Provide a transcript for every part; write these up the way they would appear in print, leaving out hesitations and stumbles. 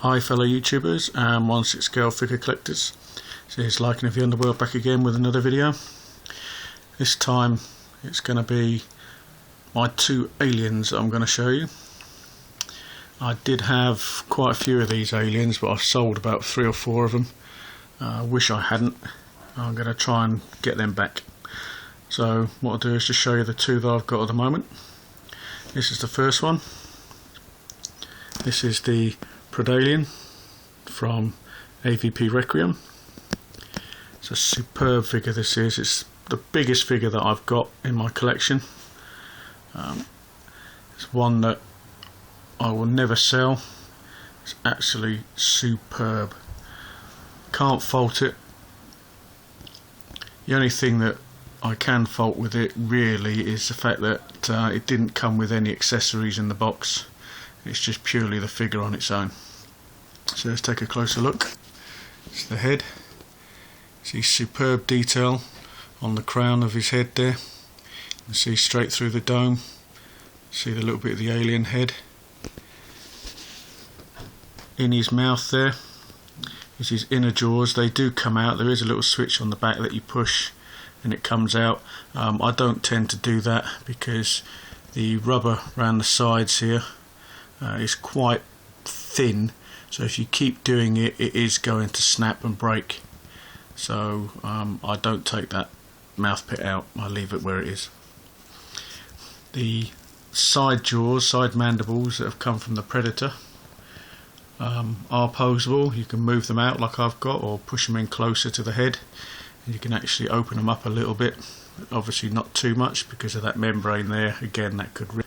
Hi fellow YouTubers and 1/6 scale figure collectors. So here's Lycan of the Underworld back again with another video. This time it's going to be my two aliens that I'm going to show you. I did have quite a few of these aliens, but I've sold about 3 or 4 of them. I wish I hadn't. I'm going to try and get them back. So what I'll do is just show you the two that I've got at the moment. This is the first one. This is the Predalien from AVP Requiem. It's a superb figure this is. It's the biggest figure that I've got in my collection. It's one that I will never sell. It's actually superb. Can't fault it. The only thing that I can fault with it really is the fact that it didn't come with any accessories in the box. It's just purely the figure on its own. So let's take a closer look. It's the head. See superb detail on the crown of his head there. You can see straight through the dome. See the little bit of the alien head. In his mouth there is his inner jaws. They do come out. There is a little switch on the back that you push and it comes out. I don't tend to do that because the rubber around the sides here is quite thin, so if you keep doing it, it is going to snap and break. So I don't take that mouth pit out, I leave it where it is. The side jaws, side mandibles that have come from the Predator are posable. You can move them out like I've got, or push them in closer to the head, and you can actually open them up a little bit. Obviously not too much because of that membrane there, again that could rip.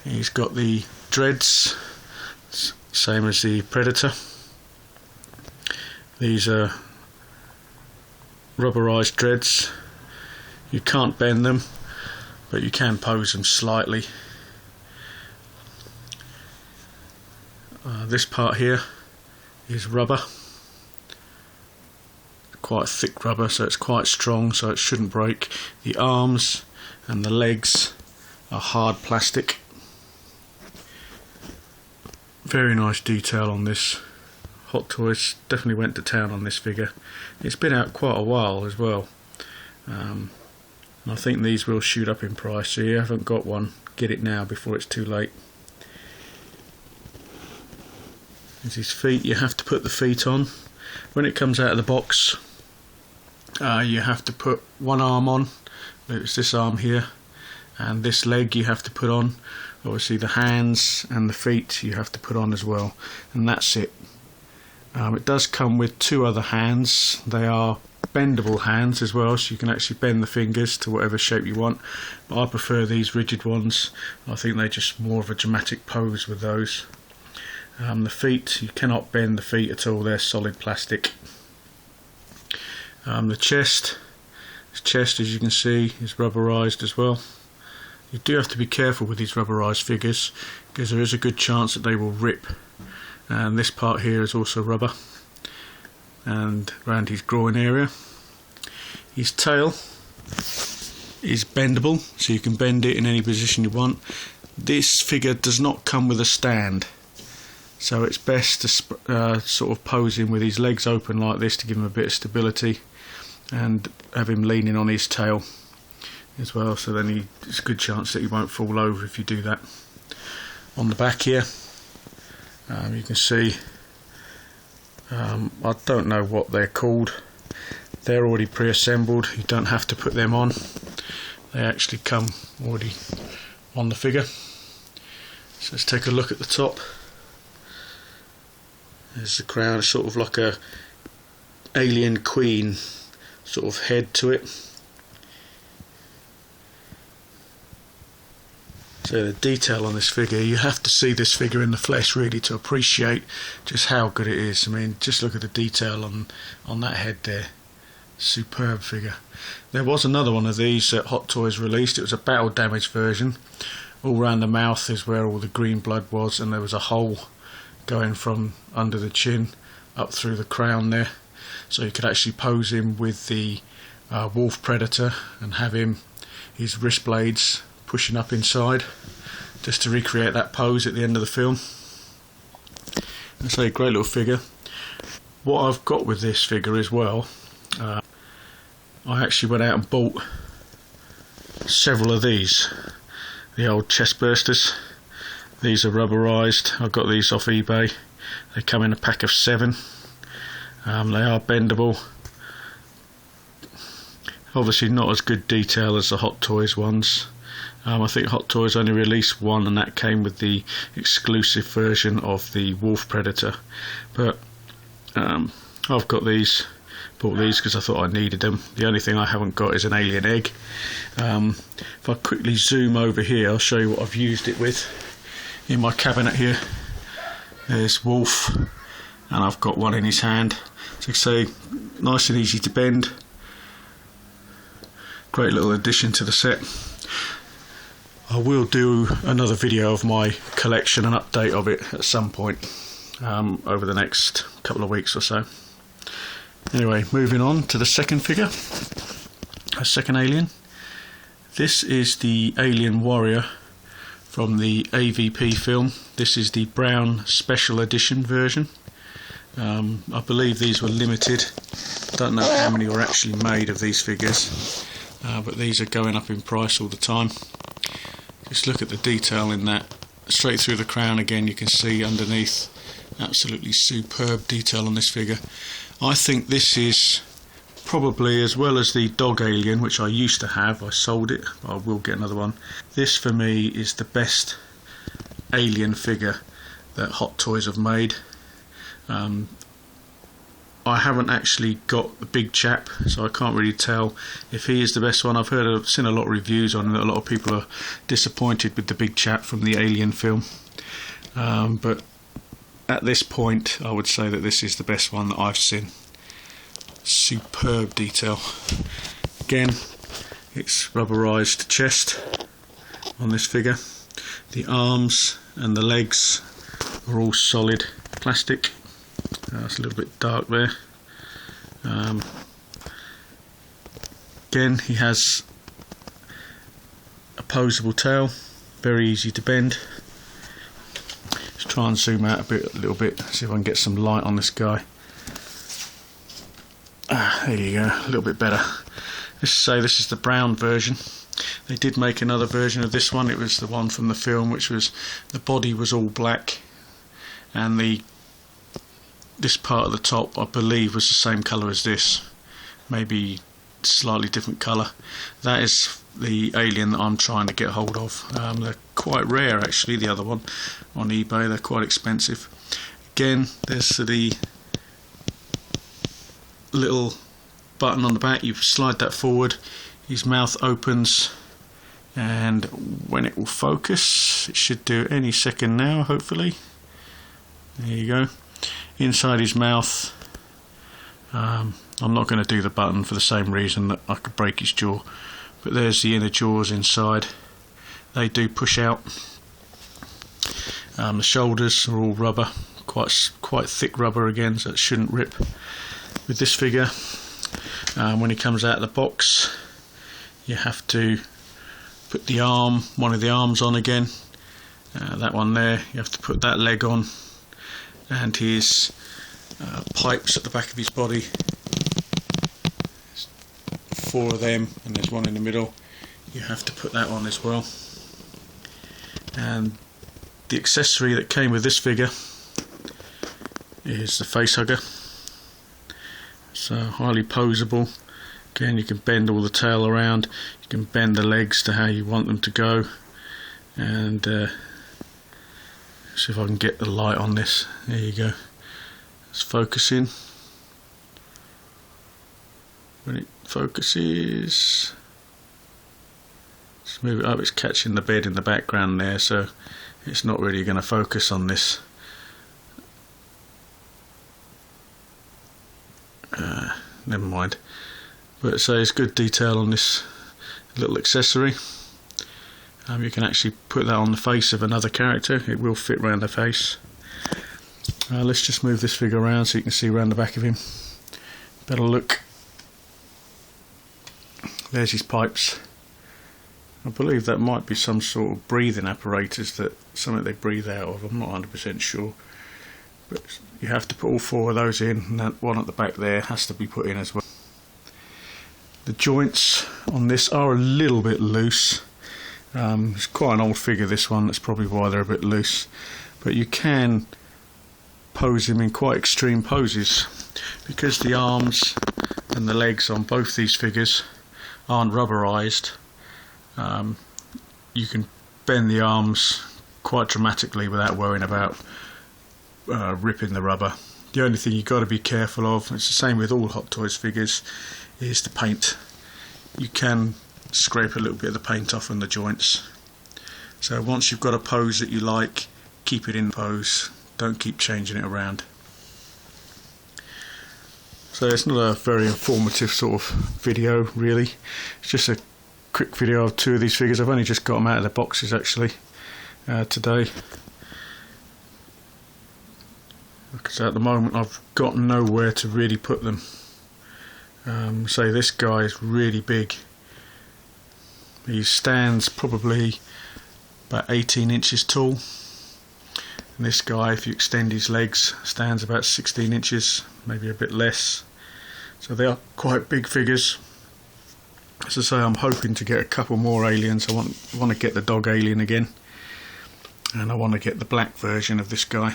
He's got the dreads, same as the Predator. These are rubberized dreads. You can't bend them, but you can pose them slightly. This part here is rubber, quite thick rubber, so it's quite strong, so it shouldn't break. The arms and the legs are hard plastic. Very nice detail on this. Hot Toys definitely went to town on this figure. It's been out quite a while as well. I think these will shoot up in price, so if you haven't got one, get it now before it's too late. There's his feet. You have to put the feet on. When it comes out of the box, you have to put one arm on. It's this arm here, and this leg you have to put on. Obviously the hands and the feet you have to put on as well, and that's it. It does come with 2 other hands. They are bendable hands as well, so you can actually bend the fingers to whatever shape you want, but I prefer these rigid ones. I think they're just more of a dramatic pose with those. The feet, you cannot bend the feet at all, they're solid plastic. The chest, as you can see, is rubberized as well. You do have to be careful with these rubberized figures because there is a good chance that they will rip. And this part here is also rubber, and around his groin area. His tail is bendable, so you can bend it in any position you want. This figure does not come with a stand, so it's best to sort of pose him with his legs open like this to give him a bit of stability, and have him leaning on his tail as well, so then it's a good chance that he won't fall over if you do that. On the back here, you can see, I don't know what they're called. They're already pre-assembled, you don't have to put them on. They actually come already on the figure. So let's take a look at the top. There's the crown, it's sort of like a alien queen sort of head to it. So the detail on this figure, you have to see this figure in the flesh really to appreciate just how good it is. I mean, just look at the detail on that head there. Superb figure. There was another one of these that Hot Toys released. It was a battle damaged version. All around the mouth is where all the green blood was, and there was a hole going from under the chin up through the crown there. So you could actually pose him with the wolf predator and have his wrist blades pushing up inside, just to recreate that pose at the end of the film. I say, great little figure. What I've got with this figure as well, I actually went out and bought several of these, the old chest bursters. These are rubberized. I got these off eBay. They come in a pack of 7. They are bendable. Obviously not as good detail as the Hot Toys ones. I think Hot Toys only released one, and that came with the exclusive version of the Wolf Predator. But I've got these, bought these because I thought I needed them. The only thing I haven't got is an alien egg. If I quickly zoom over here, I'll show you what I've used it with. In my cabinet here, there's Wolf, and I've got one in his hand. So you can say, nice and easy to bend. Great little addition to the set. I will do another video of my collection and update of it at some point over the next couple of weeks or so. Anyway, moving on to the second figure, a second alien. This is the Alien Warrior from the AVP film. This is the brown special edition version. I believe these were limited. Don't know how many were actually made of these figures, but these are going up in price all the time. Just look at the detail in that. Straight through the crown again, you can see underneath. Absolutely superb detail on this figure. I think this is probably, as well as the dog alien, which I used to have, I sold it, but I will get another one. This for me is the best alien figure that Hot Toys have made. I haven't actually got the big chap, so I can't really tell if he is the best one. I've seen a lot of reviews on it. A lot of people are disappointed with the big chap from the Alien film, but at this point I would say that this is the best one that I've seen. Superb detail. Again, it's rubberized chest on this figure. The arms and the legs are all solid plastic. It's a little bit dark there. Again, he has a posable tail, very easy to bend. Let's try and zoom out a little bit, see if I can get some light on this guy. There you go, a little bit better. Let's say this is the brown version. They did make another version of this one. It was the one from the film, which was, the body was all black, and this part of the top, I believe, was the same colour as this, maybe slightly different colour. That is the alien that I'm trying to get hold of. They're quite rare actually, the other one on eBay. They're quite expensive. Again, there's the little button on the back. You slide that forward, his mouth opens, and when it will focus, it should do any second now, hopefully. There you go. Inside his mouth, I'm not going to do the button for the same reason that I could break his jaw, but there's the inner jaws inside. They do push out. The shoulders are all rubber, quite thick rubber again, so it shouldn't rip. With this figure, when he comes out of the box, you have to put one of the arms on again. That one there, you have to put that leg on, and his pipes at the back of his body. There's 4 of them, and there's one in the middle. You have to put that on as well. And the accessory that came with this figure is the face hugger. So highly posable. Again, you can bend all the tail around. You can bend the legs to how you want them to go. And see if I can get the light on this. There you go. It's focusing. When it focuses, just move it up. It's catching the bed in the background there, so it's not really going to focus on this. Never mind. But so it's good detail on this little accessory. You can actually put that on the face of another character. It will fit around the face. Let's just move this figure around so you can see around the back of him. Better look. There's his pipes. I believe that might be some sort of breathing apparatus, that something they breathe out of. I'm not 100% sure. but you have to put all 4 of those in, and that one at the back there has to be put in as well. The joints on this are a little bit loose. It's quite an old figure, this one, that's probably why they're a bit loose, but you can pose him in quite extreme poses because the arms and the legs on both these figures aren't rubberized. You can bend the arms quite dramatically without worrying about ripping the rubber. The only thing you've got to be careful of, it's the same with all Hot Toys figures, is the paint. You can scrape a little bit of the paint off on the joints. So once you've got a pose that you like, keep it in pose, don't keep changing it around. So it's not a very informative sort of video really, it's just a quick video of 2 of these figures. I've only just got them out of the boxes actually today, because at the moment I've got nowhere to really put them. So this guy is really big. He stands probably about 18 inches tall, and this guy, if you extend his legs, stands about 16 inches, maybe a bit less. So they are quite big figures. As I say, I'm hoping to get a couple more aliens. I want to get the dog alien again, and I want to get the black version of this guy,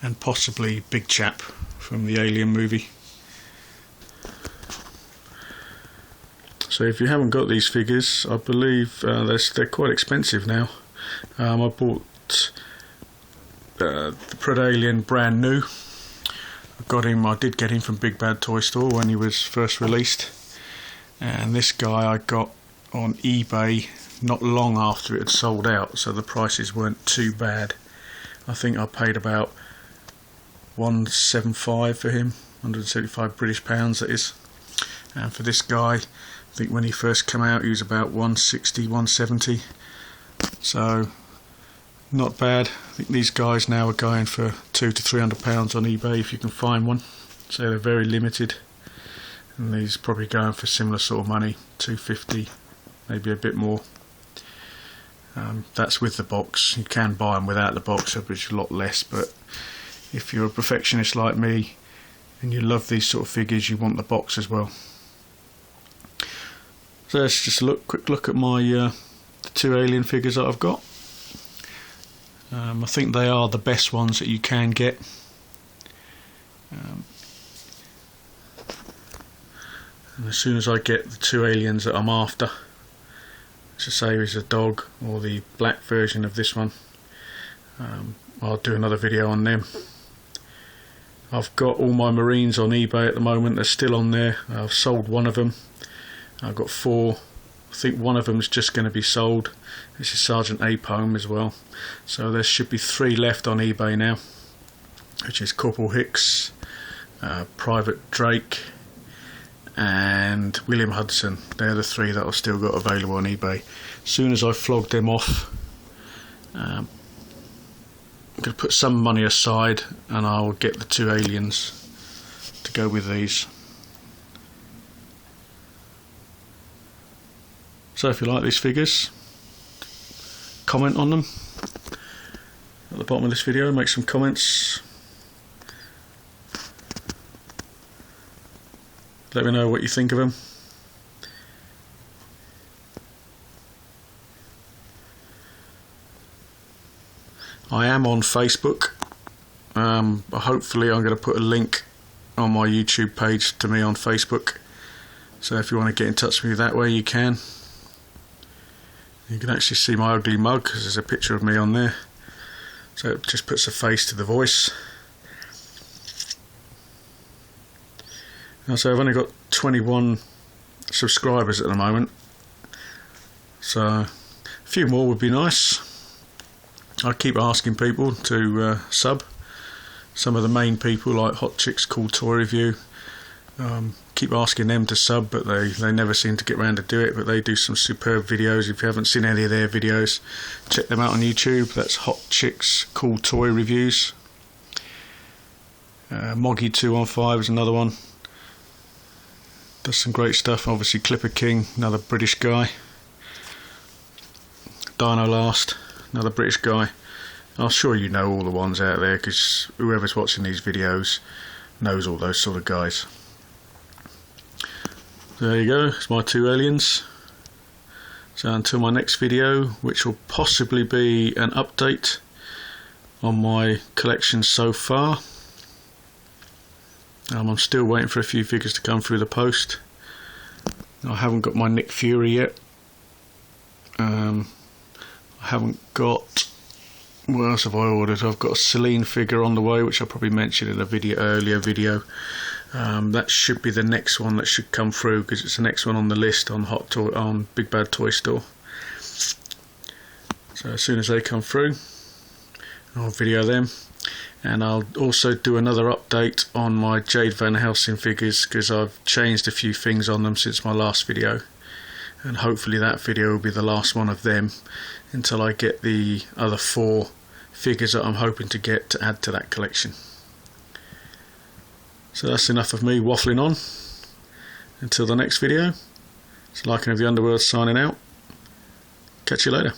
and possibly Big Chap from the Alien movie. So if you haven't got these figures, I believe they're quite expensive now. I bought the Predalien brand new. I did get him from Big Bad Toy Store when he was first released, and this guy I got on eBay not long after it had sold out, so the prices weren't too bad. I think I paid about £175 for him, 175 British pounds that is. And for this guy, I think when he first came out he was about 160, 170, so not bad. I think these guys now are going for £200 to £300 on eBay if you can find one, so they're very limited, and these probably going for similar sort of money, 250, maybe a bit more. That's with the box. You can buy them without the box, which is a lot less, but if you're a perfectionist like me and you love these sort of figures, you want the box as well. So let's just quick look at my the 2 alien figures that I've got. I think they are the best ones that you can get. And as soon as I get the 2 aliens that I'm after, to say is a dog or the black version of this one, I'll do another video on them. I've got all my Marines on eBay at the moment. They're still on there. I've sold one of them. I've got 4. I think one of them is just going to be sold. This is Sergeant Apome as well. So there should be 3 left on eBay now, which is Corporal Hicks, Private Drake and William Hudson. They're the 3 that I've still got available on eBay. As soon as I flog them off, I'm going to put some money aside and I'll get the 2 aliens to go with these. So if you like these figures, comment on them at the bottom of this video, make some comments. Let me know what you think of them. I am on Facebook. Hopefully I'm going to put a link on my YouTube page to me on Facebook. So if you want to get in touch with me that way, you can. You can actually see my ugly mug because there's a picture of me on there. So it just puts a face to the voice. So I've only got 21 subscribers at the moment, so a few more would be nice. I keep asking people to sub. Some of the main people like Hot Chicks Cool Toy Review, keep asking them to sub, but they never seem to get around to do it. But they do some superb videos. If you haven't seen any of their videos, check them out on YouTube. That's Hot Chicks Cool Toy Reviews. Moggy215 is another one. Does some great stuff. Obviously Clipper King, another British guy. Dino Last, another British guy. I'm sure you know all the ones out there, because whoever's watching these videos knows all those sort of guys. There you go, it's my 2 aliens. So until my next video, which will possibly be an update on my collection so far. I'm still waiting for a few figures to come through the post. I haven't got my Nick Fury yet. I haven't got... what else have I ordered? I've got a Celine figure on the way, which I probably mentioned in a earlier video. That should be the next one that should come through, because it's the next one on the list on Big Bad Toy Store. So as soon as they come through, I'll video them, and I'll also do another update on my Jade Van Helsing figures, because I've changed a few things on them since my last video, and hopefully that video will be the last one of them until I get the other 4 figures that I'm hoping to get to add to that collection. So that's enough of me waffling on. Until the next video, it's Lycan of the Underworld signing out. Catch you later.